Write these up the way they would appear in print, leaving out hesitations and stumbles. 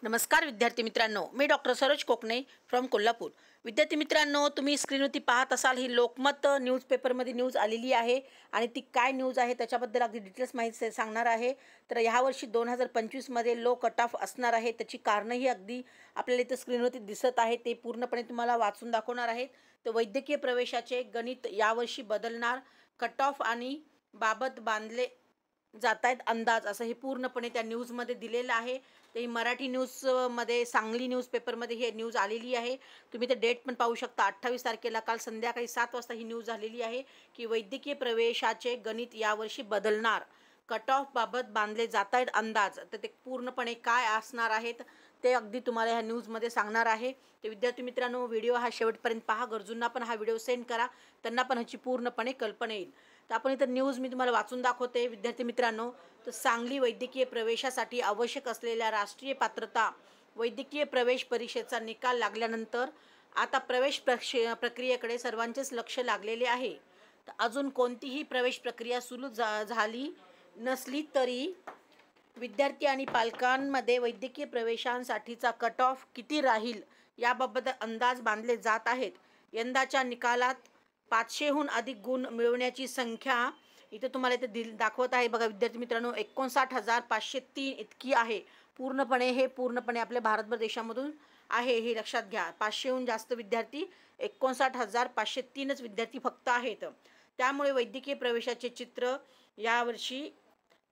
नमस्कार विद्यार्थी मित्रांनो, मी डॉक्टर सरोज कोकणे फ्रॉम कोल्हापूर। विद्यार्थी मित्रांनो, तुम्ही स्क्रीनवरती पाहत असाल ही लोकमत न्यूजपेपरमध्ये न्यूज आलेली आहे आणि ती काय न्यूज आहे त्याच्याबद्दल अगदी डिटेल्स माहिती सांगणार आहे। तर यावर्षी 2025 मध्ये लो कट ऑफ असणार आहे, त्याची कारणंही अगदी आपल्याला इथे स्क्रीनवरती दिसत आहे, ते पूर्णपणे तुम्हाला वाचून दाखवणार आहेत। तर वैद्यकीय प्रवेशाचे गणित यावर्षी बदलणार, कट ऑफ आणि बाबत बांधले जात आहेत अंदाज, असं हे पूर्णपणे त्या न्यूजमध्ये दिलेलं आहे। ते मराठी न्यूजमध्ये सांगली न्यूजपेपरमध्ये हे न्यूज आलेली आहे। तुम्ही ते डेट पण पाहू शकता, 28 तारखेला काल संध्याकाळी 7 वाजता ही न्यूज आलेली आहे की वैद्यकीय प्रवेशाचे गणित यावर्षी बदलणार, कट ऑफ बाबत बांधले जात आहेत अंदाज। तर ते पूर्णपणे काय असणार आहेत ते अगदी तुम्हाला ह्या न्यूजमध्ये सांगणार आहे। तर विद्यार्थी मित्रांनो, व्हिडिओ हा शेवटपर्यंत पहा, गरजूंना पण हा व्हिडिओ सेंड करा, त्यांना पण ह्याची पूर्णपणे कल्पना येईल। तर आपण इथं न्यूज मी तुम्हाला वाचून दाखवते विद्यार्थी मित्रांनो। तर सांगली वैद्यकीय प्रवेशासाठी आवश्यक असलेल्या राष्ट्रीय पात्रता वैद्यकीय प्रवेश परीक्षेचा निकाल लागल्यानंतर आता प्रवेश प्रक्रियेकडे सर्वांचेच लक्ष लागलेले आहे। तर अजून कोणतीही प्रवेश प्रक्रिया सुरू झाली नसली तरी विद्यार्थी आणि पालकांमध्ये वैद्यकीय प्रवेशांसाठीचा कट ऑफ किती राहील याबाबत अंदाज बांधले जात आहेत। यंदाच्या निकालात 500हून अधिक गुण मिळवण्याची संख्या इथे तुम्हाला इथे दाखवत आहे बघा विद्यार्थी मित्रांनो, 59,503 इतकी आहे। पूर्णपणे आपल्या भारतभर देशामधून आहे, हे लक्षात घ्या। 500हून जास्त विद्यार्थी, 59,503च विद्यार्थी फक्त आहेत। त्यामुळे वैद्यकीय प्रवेशाचे चित्र यावर्षी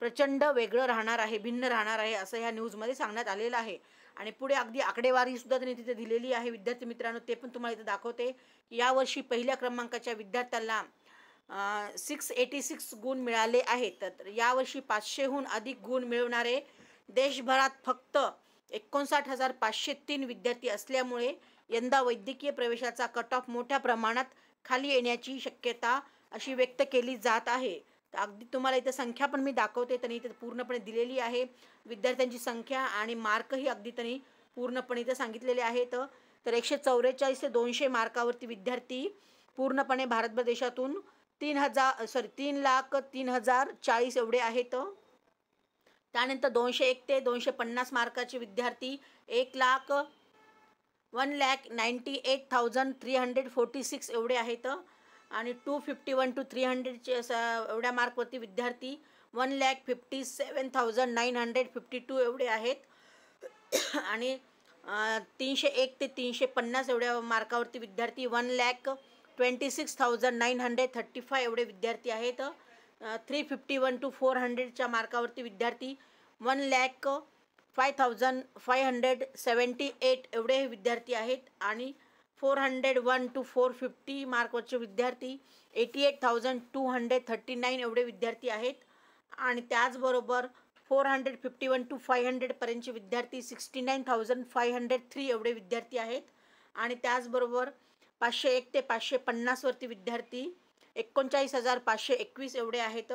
प्रचंड वेगळं राहणार आहे, भिन्न राहणार आहे, असं ह्या न्यूजमध्ये सांगण्यात आलेलं आहे। आणि पुढे अगदी आकडेवारी सुद्धा त्यांनी तिथे दिलेली आहे विद्यार्थी मित्रांनो, ते पण तुम्हाला इथे दाखवते। यावर्षी पहिल्या क्रमांकाच्या विद्यार्थ्याला 686 गुण मिळाले आहेत। तर यावर्षी 500हून अधिक गुण मिळवणारे देशभरात फक्त 59,503 विद्यार्थी असल्यामुळे यंदा वैद्यकीय प्रवेशाचा कट ऑफ मोठ्या प्रमाणात खाली येण्याची शक्यता अशी व्यक्त केली जात आहे। तर अगदी तुम्हाला इथे संख्या पण मी दाखवते, त्यांनी इथे पूर्णपणे दिलेली आहे विद्यार्थ्यांची संख्या आणि मार्कही अगदी त्यांनी पूर्णपणे इथे सांगितलेले आहेत। तर 144 ते 200 मार्कावरती विद्यार्थी पूर्णपणे भारतभर देशातून 3,03,03,040 एवढे आहेत। त्यानंतर 201 ते 250 मार्काचे विद्यार्थी 1,98,346 एवढे आहेत। आणि 251 to 300 एवढ्या मार्कवरती विद्यार्थी 1,57,952 एवढे आहेत। आणि 301 ते 350 एवढ्या मार्कावरती विद्यार्थी 1,26,935 एवढे विद्यार्थी आहेत। 351 to 400च्या मार्कावरती विद्यार्थी 1,05,578 एवढे विद्यार्थी आहेत। आणि 401 to 450 मार्कवरचे विद्यार्थी 88,239 एवढे विद्यार्थी आहेत। आणि त्याचबरोबर 451 to 500 पर्यंतचे विद्यार्थी 69,503 एवढे विद्यार्थी आहेत। आणि त्याचबरोबर 501 ते 550 वरती विद्यार्थी 39,521 एवढे आहेत।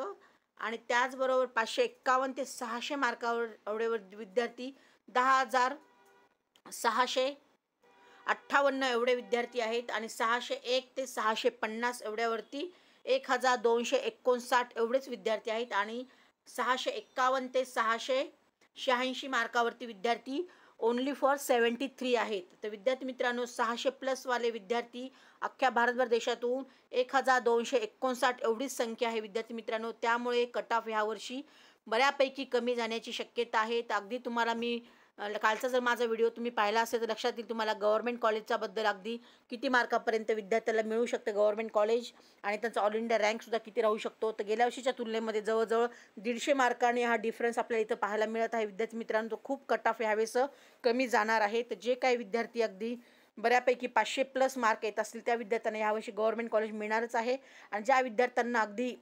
आणि त्याचबरोबर 551 ते 600 मार्कावर एवढे विद्यार्थी 10,658 एवढे विद्यार्थी आहेत। आणि 601 ते 650 एवढ्यावरती 1,259 एवढेच विद्यार्थी आहेत। आणि 651 ते 686 मार्कावरती विद्यार्थी ओनली फॉर 73 आहेत। तर विद्यार्थी मित्रांनो, 600+ वाले विद्यार्थी अख्ख्या भारतभर देशातून 1,259 एवढीच संख्या आहे विद्यार्थी मित्रांनो। त्यामुळे कट ऑफ ह्यावर्षी बऱ्यापैकी कमी जाण्याची शक्यता आहे। तर अगदी तुम्हाला मी कालचा जर माझा व्हिडिओ तुम्ही पाहिला असेल तर लक्षात येईल तुम्हाला गव्हर्नमेंट कॉलेजच्या बद्दल अगदी किती मार्कापर्यंत विद्यार्थ्याला मिळू शकते गव्हर्नमेंट कॉलेज, आणि त्यांचा ऑल इंडिया रँकसुद्धा किती राहू शकतो। तर गेल्या वर्षीच्या तुलनेमध्ये जवळजवळ 150 मार्काने हा डिफरन्स आपल्याला इथं पाहायला मिळत आहे विद्यार्थी मित्रांनो। तो खूप कट ऑफ ह्यावेळेस कमी जाणार आहे। तर जे काही विद्यार्थी अगदी बऱ्यापैकी 500+ मार्क येत असतील त्या विद्यार्थ्यांना यावर्षी गव्हर्नमेंट कॉलेज मिळणारच आहे। आणि ज्या विद्यार्थ्यांना अगदी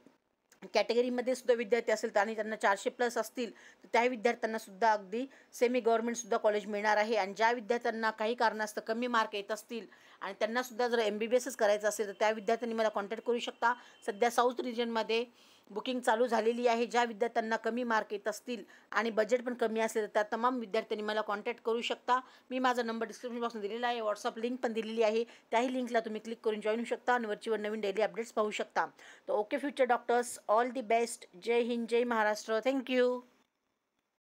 कॅटेगरीमध्ये सुद्धा विद्यार्थी असेल आणि त्यांना 400+ असतील तर त्या विद्यार्थ्यांना सुद्धा अगदी सेमी गव्हर्नमेंटसुद्धा कॉलेज मिळणार आहे। आणि ज्या विद्यार्थ्यांना काही कारणास्तव कमी मार्क येत असतील आणि त्यांनासुद्धा जर MBBSच करायचं असेल तर त्या विद्यार्थ्यांनी मला कॉन्टॅक्ट करू शकता। सध्या साऊथ रिजनमध्ये बुकिंग चालू झालेली आहे। ज्या विद्यार्थ्यांना कमी मार्क येत असतील आणि बजेट पण कमी असेल तर त्या तमाम विद्यार्थ्यांनी मला कॉन्टॅक्ट करू शकता। मी माझा नंबर डिस्क्रिप्शन बॉक्समध्ये दिलेला आहे, व्हॉट्सअप लिंक पण दिलेली आहे, त्याही लिंकला तुम्ही क्लिक करून जॉईन होऊ शकता आणि वरचीवर नवीन डेली अपडेट्स पाहू शकता। तर okay future doctors, all the best. जय हिंद, जय महाराष्ट्र। थँक्यू।